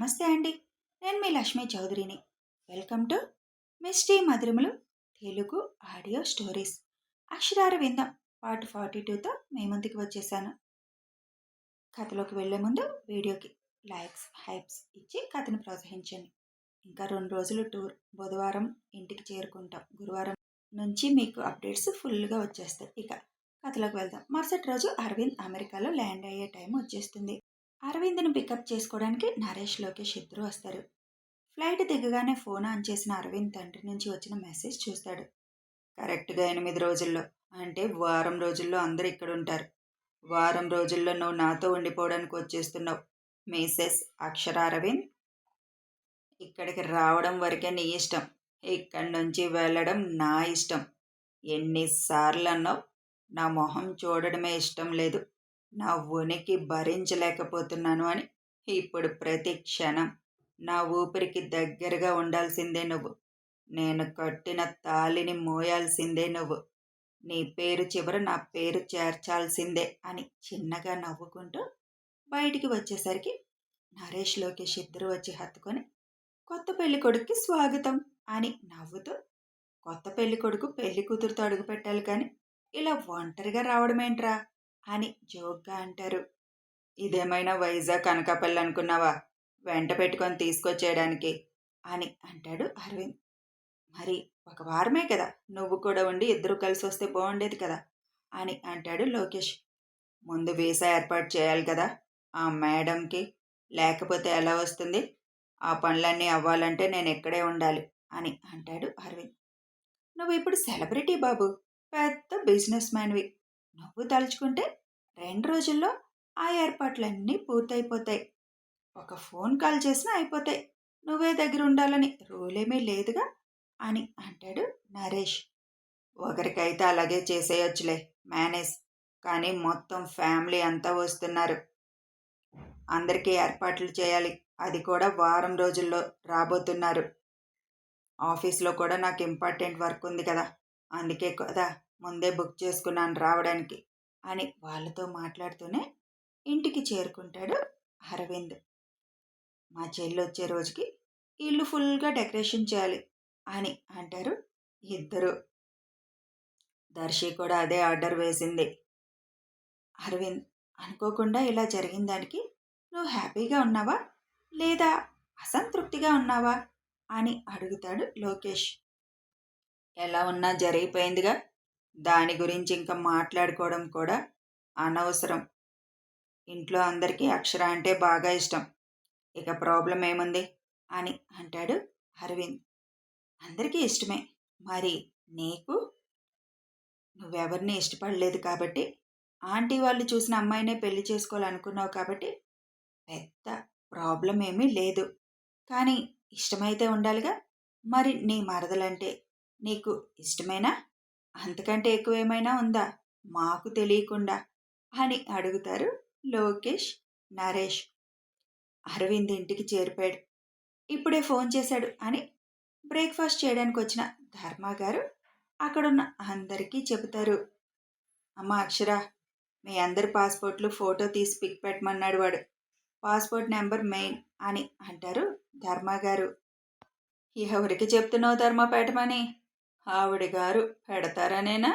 నమస్తే అండి. నేను మీ లక్ష్మీ చౌదరిని. వెల్కమ్ టు మిస్టీ మధురిమలు తెలుగు ఆడియో స్టోరీస్. అక్షరాల విందాం పార్ట్ 42తో మీ ముందుకు వచ్చేసాను. కథలోకి వెళ్లే ముందు వీడియోకి లైక్స్, హైప్స్ ఇచ్చి కథను ప్రోత్సహించండి. ఇంకా 2 రోజులు టూర్. బుధవారం ఇంటికి చేరుకుంటాం. గురువారం నుంచి మీకు అప్డేట్స్ ఫుల్గా వచ్చేస్తాయి. ఇక కథలోకి వెళ్దాం. మరుసటి రోజు అరవింద్ అమెరికాలో ల్యాండ్ అయ్యే టైం వచ్చేస్తుంది. అరవింద్ని పికప్ చేసుకోవడానికి నరేష్, లోకేష్ ఇద్దరు వస్తారు. ఫ్లైట్ దిగగానే ఫోన్ ఆన్ చేసిన అరవింద్ తండ్రి నుంచి వచ్చిన మెసేజ్ చూస్తాడు. కరెక్ట్గా 8 రోజుల్లో, అంటే వారం రోజుల్లో అందరు ఇక్కడ ఉంటారు. వారం రోజుల్లో నువ్వు నాతో ఉండిపోవడానికి వచ్చేస్తున్నావు. మిసెస్ అక్షర అరవింద్. ఇక్కడికి రావడం వరకే నీ ఇష్టం, ఇక్కడి నుంచి వెళ్ళడం నా ఇష్టం. ఎన్నిసార్లు అన్నావు నా మొహం చూడడమే ఇష్టం లేదు, నా ఉనికి భరించలేకపోతున్నాను అని. ఇప్పుడు ప్రతి క్షణం నా ఊపిరికి దగ్గరగా ఉండాల్సిందే నువ్వు. నేను కట్టిన తాళిని మోయాల్సిందే నువ్వు. నీ పేరు చివర నా పేరు చేర్చాల్సిందే అని చిన్నగా నవ్వుకుంటూ బయటికి వచ్చేసరికి నరేష్, లోకేష్ ఇద్దరు వచ్చి హత్తుకొని కొత్త పెళ్లి కొడుక్కి స్వాగతం అని నవ్వుతూ, కొత్త పెళ్లి కొడుకు పెళ్లి కూతురుతో అడుగు పెట్టాలి కానీ ఇలా ఒంటరిగా రావడమేంట్రా అని జోక్గా అంటారు. ఇదేమైనా వైజాగ్ కనకాపల్లి అనుకున్నావా వెంట పెట్టుకొని తీసుకొచ్చేయడానికి అని అంటాడు అరవింద్. మరి ఒక వారమే కదా, నువ్వు కూడా ఉండి ఇద్దరు కలిసి వస్తే బాగుండేది కదా అని అంటాడు లోకేష్. ముందు వీసా ఏర్పాటు చేయాలి కదా ఆ మేడంకి, లేకపోతే ఎలా వస్తుంది? ఆ పనులన్నీ అవ్వాలంటే నేను ఎక్కడే ఉండాలి అని అంటాడు అరవింద్. నువ్వు ఇప్పుడు సెలబ్రిటీ బాబు, పెద్ద బిజినెస్ మ్యాన్వి. నువ్వు తలుచుకుంటే 2 రోజుల్లో ఆ ఏర్పాట్లన్నీ పూర్తయిపోతాయి. ఒక ఫోన్ కాల్ చేసినా అయిపోతాయి. నువ్వే దగ్గర ఉండాలని రూలేమీ లేదుగా అని అంటాడు నరేష్. ఒకరికైతే అలాగే చేసేయొచ్చులే, మేనేజ్. కానీ మొత్తం ఫ్యామిలీ అంతా వస్తున్నారు, అందరికీ ఏర్పాట్లు చేయాలి. అది కూడా వారం రోజుల్లో రాబోతున్నారు. ఆఫీస్లో కూడా నాకు ఇంపార్టెంట్ వర్క్ ఉంది కదా, అందుకే కదా ముందే బుక్ చేసుకున్నాను రావడానికి అని వాళ్ళతో మాట్లాడుతూనే ఇంటికి చేరుకుంటాడు అరవింద్. మా చెల్లి వచ్చే రోజుకి ఇల్లు ఫుల్గా డెకరేషన్ చేయాలి అని అంటారు ఇద్దరు. దర్శి కూడా అదే ఆర్డర్ వేసింది. అరవింద్, అనుకోకుండా ఇలా జరిగిన దానికి నువ్వు హ్యాపీగా ఉన్నావా లేదా అసంతృప్తిగా ఉన్నావా అని అడుగుతాడు లోకేష్. ఎలా ఉన్నా జరిగిపోయిందిగా, దాని గురించి ఇంకా మాట్లాడుకోవడం కూడా అనవసరం. ఇంట్లో అందరికీ అక్షర అంటే బాగా ఇష్టం, ఇక ప్రాబ్లం ఏముంది అని అంటాడు అరవింద్. అందరికీ ఇష్టమే, మరి నీకు? నువ్వెవరిని ఇష్టపడలేదు కాబట్టి, ఆంటీ వాళ్ళు చూసిన అమ్మాయినే పెళ్లి చేసుకోవాలనుకున్నావు కాబట్టి పెద్ద ప్రాబ్లం ఏమీ లేదు. కానీ ఇష్టమైతే ఉండాలిగా. మరి నీ మరదలంటే నీకు ఇష్టమేనా? అంతకంటే ఎక్కువ ఏమైనా ఉందా మాకు తెలియకుండా అని అడుగుతారు లోకేష్, నరేష్. అరవింద్ ఇంటికి చేరిపోయాడు, ఇప్పుడే ఫోన్ చేశాడు అని బ్రేక్ఫాస్ట్ చేయడానికి వచ్చిన ధర్మ గారు అక్కడున్న అందరికీ చెబుతారు. అమ్మ అక్షర, మీ అందరి పాస్పోర్ట్లు ఫోటో తీసి పిక్ పెట్టమన్నాడు వాడు, పాస్పోర్ట్ నెంబర్ మెయిన్ అని అంటారు ధర్మ గారు. ఎవరికి చెప్తున్నావు ధర్మ పెట్టమని? ఆవిడ గారు పెడతారనేనా?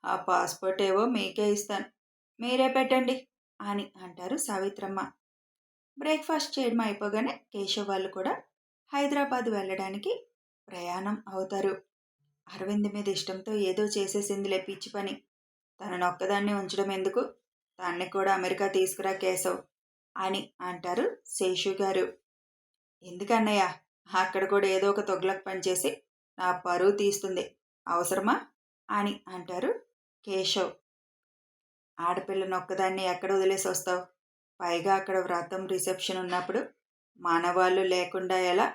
ఆ పాస్పోర్ట్ ఏవో మీకే ఇస్తాను, మీరే పెట్టండి అని అంటారు సావిత్రమ్మ. బ్రేక్ఫాస్ట్ చేయడం అయిపోగానే కేశవ్ వాళ్ళు కూడా హైదరాబాద్ వెళ్ళడానికి ప్రయాణం అవుతారు. అరవింద్ మీద ఇష్టంతో ఏదో చేసేసిందిలే పిచ్చి పని, తననొక్కదాన్ని ఉంచడం ఎందుకు, తన్ని కూడా అమెరికా తీసుకురా కేశవ్ అని అంటారు శేషు గారు. ఎందుకన్నయ్య, అక్కడ కూడా ఏదో ఒక తొగ్లక్ పని చేసి నా పరువు తీస్తుంది, అవసరమా అని అంటారు కేశవ్. ఆడపిల్లనొక్కదాన్ని ఎక్కడ వదిలేసి వస్తావు? పైగా అక్కడ వ్రతం రిసెప్షన్ ఉన్నప్పుడు మానవాళ్ళు లేకుండా ఎలా?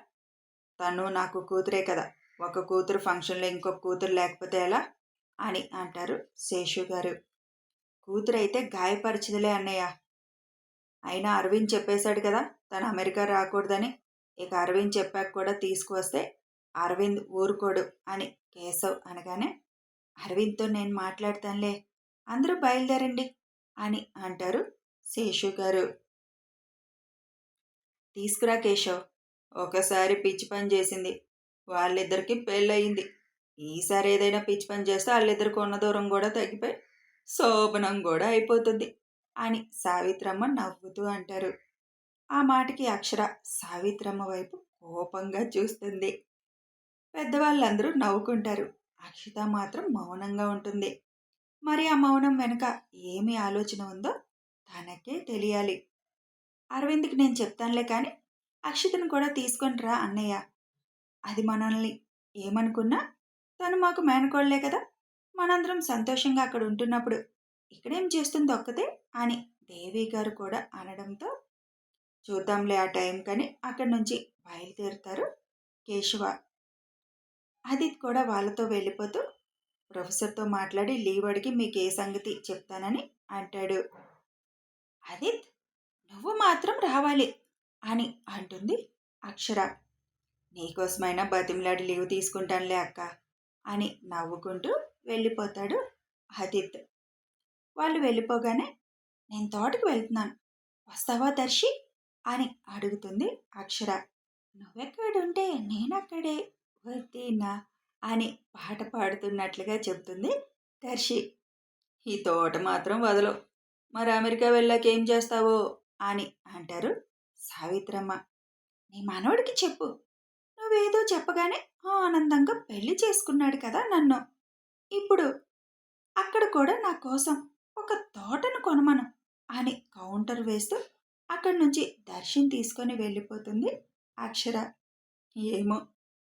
తను నాకు కూతురే కదా, ఒక కూతురు ఫంక్షన్లో ఇంకొక కూతురు లేకపోతే ఎలా అని అంటారు శేషు గారు. కూతురైతే గాయపరిచిదిలే అన్నయ్య, అయినా అరవింద్ చెప్పేశాడు కదా తను అమెరికా రాకూడదని. ఇక అరవింద్ చెప్పాక కూడా తీసుకువస్తే అరవింద్ ఊరుకోడు అని కేశవ్ అనగానే, అరవింద్తో నేను మాట్లాడతానులే, అందరూ బయలుదేరండి అని అంటారు శేషు గారు. తీసుకురా కేశవ్. ఒకసారి పిచ్చి పని చేసింది, వాళ్ళిద్దరికి పెళ్ళయింది. ఈసారి ఏదైనా పిచ్చి పని చేస్తే వాళ్ళిద్దరికి ఉన్న దూరం కూడా తగ్గిపోయి శోభనం కూడా అయిపోతుంది అని సావిత్రమ్మ నవ్వుతూ అంటారు. ఆ మాటకి అక్షర సావిత్రమ్మ వైపు కోపంగా చూస్తుంది. పెద్దవాళ్ళందరూ నవ్వుకుంటారు. అక్షిత మాత్రం మౌనంగా ఉంటుంది. మరి ఆ మౌనం వెనుక ఏమి ఆలోచన ఉందో తనకే తెలియాలి. అరవింద్కి నేను చెప్తానులే కానీ అక్షితను కూడా తీసుకొని రా అన్నయ్య. అది మనల్ని ఏమనుకున్నా తను మాకు మేనకోళ్లే కదా. మనందరం సంతోషంగా అక్కడ ఉంటున్నప్పుడు ఇక్కడేం చేస్తుంది ఒక్కతే అని దేవి గారు కూడా అనడంతో చూద్దాంలే ఆ టైం కని అక్కడి నుంచి బయలుదేరుతారు కేశవ. ఆదిత్ కూడా వాళ్ళతో వెళ్ళిపోతూ ప్రొఫెసర్తో మాట్లాడి లీవ్ అడిగి మీకు ఏ సంగతి చెప్తానని అంటాడు. ఆదిత్, నువ్వు మాత్రం రావాలి అని అంటుంది అక్షర. నీకోసమైనా బతిమలాడి లీవ్ తీసుకుంటానులే అక్క అని నవ్వుకుంటూ వెళ్ళిపోతాడు ఆదిత్. వాళ్ళు వెళ్ళిపోగానే నేను తోటకు వెళ్తున్నాను, వస్తావా దర్శి అని అడుగుతుంది అక్షర. నువ్వెక్కడుంటే నేనక్కడే వద్దేనా అని పాట పాడుతున్నట్లుగా చెప్తుంది దర్శి. ఈ తోట మాత్రం వదలవు, మరి అమెరికా వెళ్ళాక ఏం చేస్తావో అని అంటారు సావిత్రమ్మ. నీ మనవడికి చెప్పు, నువ్వేదో చెప్పగానే ఆనందంగా పెళ్లి చేసుకున్నాడు కదా నన్ను. ఇప్పుడు అక్కడ కూడా నా కోసం ఒక తోటను కొనమను అని కౌంటర్ వేస్తూ అక్కడి నుంచి దర్శన్ తీసుకొని వెళ్ళిపోతుంది అక్షర. ఏమో,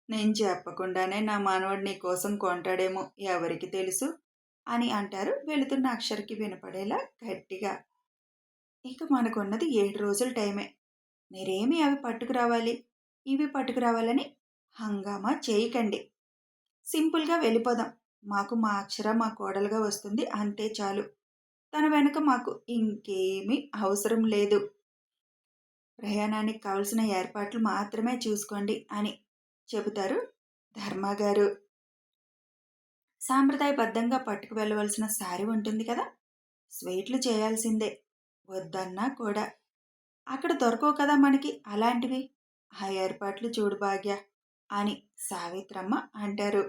నేను చెప్పకుండానే నా మనవడు నీ కోసం కొంటాడేమో, ఎవరికి తెలుసు అని అంటారు వెళుతున్న అక్షరకి వినపడేలా గట్టిగా. ఇక మనకున్నది 7 రోజుల టైమే. మీరేమి అవి పట్టుకురావాలి ఇవి పట్టుకురావాలని హంగామా చేయకండి. సింపుల్గా వెళ్ళిపోదాం. మాకు మా అక్షర మా కోడలుగా వస్తుంది, అంతే చాలు. తన వెనుక మాకు ఇంకేమీ అవసరం లేదు. ప్రయాణానికి కావలసిన ఏర్పాట్లు మాత్రమే చూసుకోండి అని చెబుతారు ధర్మగారు. సాంప్రదాయబద్ధంగా పట్టుకు వెళ్ళవలసిన శారీ ఉంటుంది కదా, స్వీట్లు చేయాల్సిందే, వద్దన్నా కూడా. అక్కడ దొరకవు కదా మనకి అలాంటివి. ఆ ఏర్పాట్లు చూడు భాగ్య అని సావిత్రమ్మ అంటారు.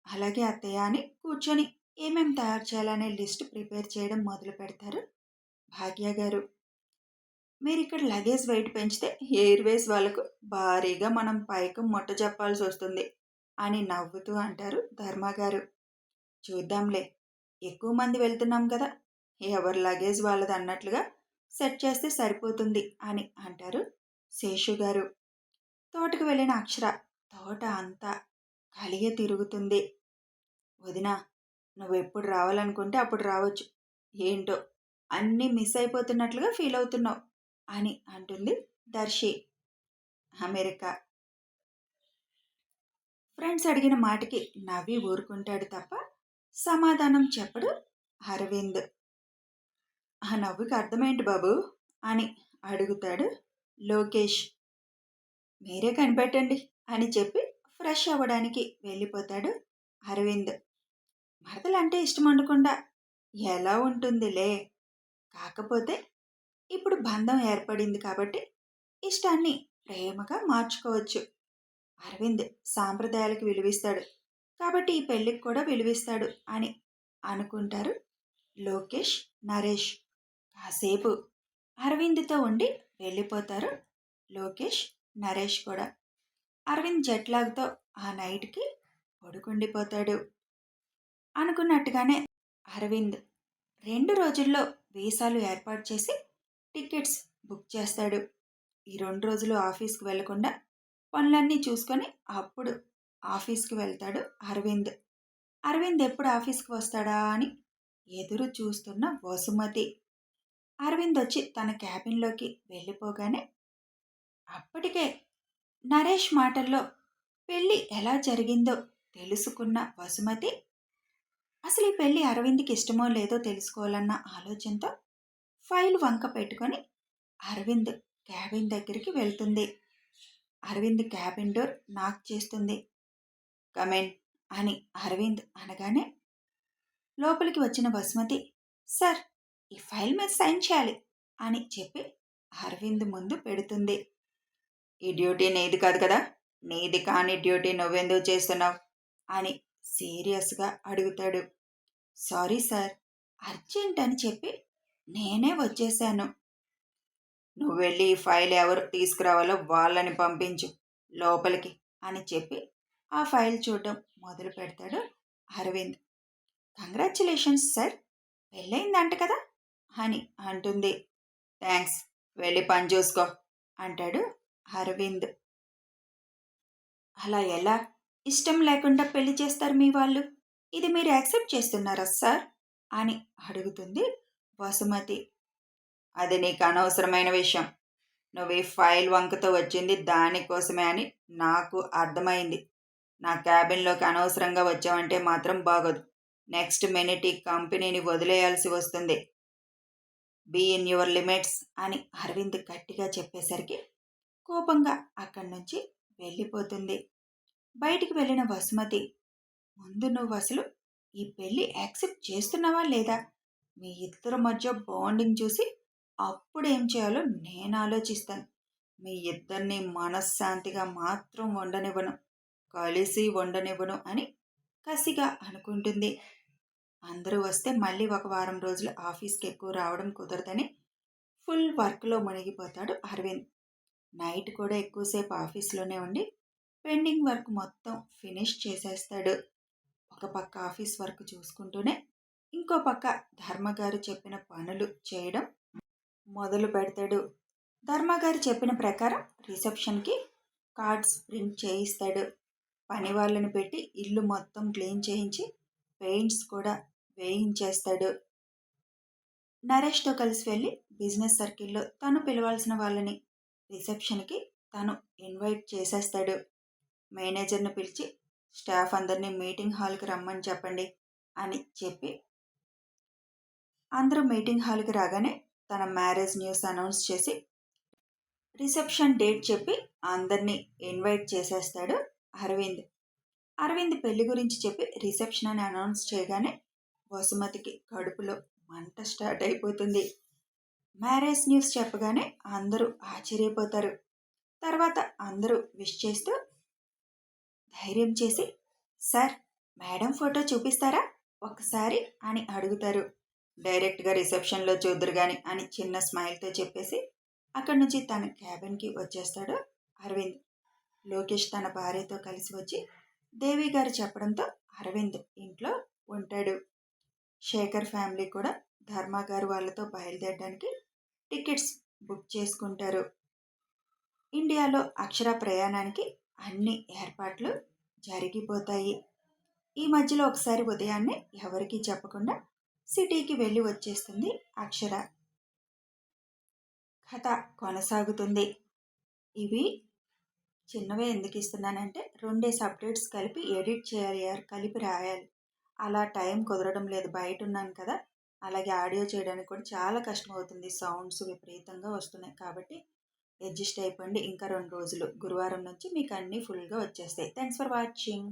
అలాగే అత్తయ్య అని కూర్చొని ఏమేం తయారు చేయాలనే లిస్ట్ ప్రిపేర్ చేయడం మొదలు పెడతారు భాగ్య గారు. మీరు ఇక్కడ లగేజ్ వెయిట్ పెంచితే ఎయిర్వేస్ వాళ్ళకు భారీగా మనం పైకి ముట్ట చెప్పాల్సి వస్తుంది అని నవ్వుతూ అంటారు ధర్మగారు. చూద్దాంలే, ఎక్కువ మంది వెళ్తున్నాం కదా, ఎవరి లగేజ్ వాళ్ళది అన్నట్లుగా సెట్ చేస్తే సరిపోతుంది అని అంటారు శేషు గారు. తోటకు వెళ్ళిన అక్షర తోట అంతా కలిగే తిరుగుతుంది. వదినా, నువ్వెప్పుడు రావాలనుకుంటే అప్పుడు రావచ్చు, ఏంటో అన్నీ మిస్ అయిపోతున్నట్లుగా ఫీల్ అవుతున్నావు అని అంటుంది దర్శి. అమెరికా. ఫ్రెండ్స్ అడిగిన మాటకి నవ్వి ఊరుకుంటాడు తప్ప సమాధానం చెప్పడు అరవింద్. ఆ నవ్వుకి అర్థమేంటి బాబు అని అడుగుతాడు లోకేష్. మీరే కనిపెట్టండి అని చెప్పి ఫ్రెష్ అవ్వడానికి వెళ్ళిపోతాడు అరవింద్. మరదలంటే ఇష్టం ఉండకుండా ఎలా ఉంటుందిలే, కాకపోతే ఇప్పుడు బంధం ఏర్పడింది కాబట్టి ఇష్టాన్ని ప్రేమగా మార్చుకోవచ్చు. అరవింద్ సాంప్రదాయాలకు విలువిస్తాడు కాబట్టి ఈ పెళ్ళికి కూడా విలువిస్తాడు అని అనుకుంటారు లోకేష్, నరేష్. కాసేపు అరవింద్తో ఉండి వెళ్ళిపోతారు లోకేష్, నరేష్ కూడా. అరవింద్ జట్లాగ్తో ఆ నైట్కి పడుకుండిపోతాడు. అనుకున్నట్టుగానే అరవింద్ 2 రోజుల్లో వీసాలు ఏర్పాటు చేసి టికెట్స్ బుక్ చేస్తాడు. ఈ 2 రోజులు ఆఫీస్కి వెళ్లకుండా పనులన్నీ చూసుకొని అప్పుడు ఆఫీస్కి వెళ్తాడు అరవింద్. అరవింద్ ఎప్పుడు ఆఫీస్కి వస్తాడా అని ఎదురు చూస్తున్న వసుమతి. అరవింద్ వచ్చి తన క్యాబిన్లోకి వెళ్ళిపోగానే అప్పటికే నరేష్ మాటల్లో పెళ్ళి ఎలా జరిగిందో తెలుసుకున్న వసుమతి అసలు ఈ పెళ్ళి అరవింద్కి ఇష్టమో లేదో తెలుసుకోవాలన్న ఆలోచనతో ఫైల్ వంక పెట్టుకొని అరవింద్ క్యాబిన్ దగ్గరికి వెళ్తుంది. అరవింద్ క్యాబిన్ డోర్ నాక్ చేస్తుంది. కమెన్ అని అరవింద్ అనగానే లోపలికి వచ్చిన వసుమతి, సార్, ఈ ఫైల్ మీద సైన్ చేయాలి అని చెప్పి అరవింద్ ముందు పెడుతుంది. ఈ డ్యూటీ నీది కాదు కదా, నీది కాని డ్యూటీ నువ్వెందుకు చేస్తున్నావు అని సీరియస్గా అడుగుతాడు. సారీ సార్, అర్జెంట్ అని చెప్పి నేనే వచ్చేసాను. నువ్వు వెళ్ళి ఈ ఫైల్ ఎవరు తీసుకురావాలో వాళ్ళని పంపించు లోపలికి అని చెప్పి ఆ ఫైల్ చూడడం మొదలు పెడతాడు అరవింద్. కంగ్రాచులేషన్స్ సార్, పెళ్ళయిందంట కదా అని అంటుంది. థ్యాంక్స్, వెళ్ళి పని చూసుకో అంటాడు అరవింద్. అలా ఎలా ఇష్టం లేకుండా పెళ్లి చేస్తారు మీ వాళ్ళు? ఇది మీరు యాక్సెప్ట్ చేస్తున్నారా సార్ అని అడుగుతుంది వసుమతి. అది నీకు అనవసరమైన విషయం. నువ్వు ఈ ఫైల్ వంకతో వచ్చింది దానికోసమే అని నాకు అర్థమైంది. నా క్యాబిన్లోకి అనవసరంగా వచ్చావంటే మాత్రం బాగోదు. నెక్స్ట్ మినిట్ ఈ కంపెనీని వదిలేయాల్సి వస్తుంది. బీ ఇన్ యువర్ లిమిట్స్ అని అరవింద్ గట్టిగా చెప్పేసరికి కోపంగా అక్కడి నుంచి వెళ్ళిపోతుంది. బయటికి వెళ్ళిన వసుమతి, ముందు నువ్వు అసలు ఈ పెళ్ళి యాక్సెప్ట్ చేస్తున్నావా లేదా? మీ ఇద్దరి మధ్య బాండింగ్ చూసి అప్పుడేం చేయాలో నేను ఆలోచిస్తాను. మీ ఇద్దరిని మనశ్శాంతిగా మాత్రం ఉండనివ్వను, కలిసి ఉండనివ్వను అని కసిగా అనుకుంటుంది. అందరూ వస్తే మళ్ళీ ఒక వారం రోజులు ఆఫీస్కి ఎక్కువ రావడం కుదరదని ఫుల్ వర్క్లో మునిగిపోతాడు అరవింద్. నైట్ కూడా ఎక్కువసేపు ఆఫీస్లోనే ఉండి పెండింగ్ వర్క్ మొత్తం ఫినిష్ చేసేస్తాడు. ఒక పక్క ఆఫీస్ వర్క్ చూసుకుంటూనే ఇంకో పక్క ధర్మగారు చెప్పిన పనులు చేయడం మొదలు పెడతాడు. ధర్మగారు చెప్పిన ప్రకారం రిసెప్షన్కి కార్డ్స్ ప్రింట్ చేయిస్తాడు. పని వాళ్ళని పెట్టి ఇల్లు మొత్తం క్లీన్ చేయించి పెయింట్స్ కూడా వేయించేస్తాడు. నరేష్తో కలిసి వెళ్ళి బిజినెస్ సర్కిల్లో తను పిలవాల్సిన వాళ్ళని రిసెప్షన్కి తను ఇన్వైట్ చేసేస్తాడు. మేనేజర్ని పిలిచి స్టాఫ్ అందరినీ మీటింగ్ హాల్కి రమ్మని చెప్పండి అని చెప్పి అందరూ మీటింగ్ హాల్కి రాగానే తన మ్యారేజ్ న్యూస్ అనౌన్స్ చేసి రిసెప్షన్ డేట్ చెప్పి అందరినీ ఇన్వైట్ చేసేస్తాడు అరవింద్. అరవింద్ పెళ్లి గురించి చెప్పి రిసెప్షన్ అని అనౌన్స్ చేయగానే వసుమతికి కడుపులో మంట స్టార్ట్ అయిపోతుంది. మ్యారేజ్ న్యూస్ చెప్పగానే అందరూ ఆశ్చర్యపోతారు. తర్వాత అందరూ విష్ చేస్తూ ధైర్యం చేసి, సార్ మేడం ఫోటో చూపిస్తారా ఒక్కసారి అని అడుగుతారు. డైరెక్ట్గా రిసెప్షన్లో చూద్దరు గాని అని చిన్న స్మైల్తో చెప్పేసి అక్కడి నుంచి తన క్యాబిన్కి వచ్చేస్తాడు అరవింద్. లోకేష్ తన భార్యతో కలిసి వచ్చి దేవి గారు చెప్పడంతో అరవింద్ ఇంట్లో ఉంటాడు. శేఖర్ ఫ్యామిలీ కూడా ధర్మ గారు వాళ్ళతో బయలుదేరడానికి టికెట్స్ బుక్ చేసుకుంటారు. ఇండియాలో అక్షర ప్రయాణానికి అన్ని ఏర్పాట్లు జరిగిపోతాయి. ఈ మధ్యలో ఒకసారి ఉదయాన్నే ఎవరికీ చెప్పకుండా సిటీకి వెళ్ళి వచ్చేస్తుంది అక్షర. కథ కొనసాగుతుంది. ఇవి చిన్నవే ఎందుకు ఇస్తున్నానంటే 2 అప్డేట్స్ కలిపి ఎడిట్ చేయాలి, కలిపి రాయాలి. అలా టైం కుదరడం లేదు, బయట ఉన్నాను కదా. అలాగే ఆడియో చేయడానికి కూడా చాలా కష్టం అవుతుంది, సౌండ్స్ విపరీతంగా వస్తున్నాయి. కాబట్టి అడ్జస్ట్ అయిపోండి. ఇంకా 2 రోజులు, గురువారం నుంచి మీకు అన్నీ ఫుల్గా వచ్చేస్తాయి. Thanks for watching.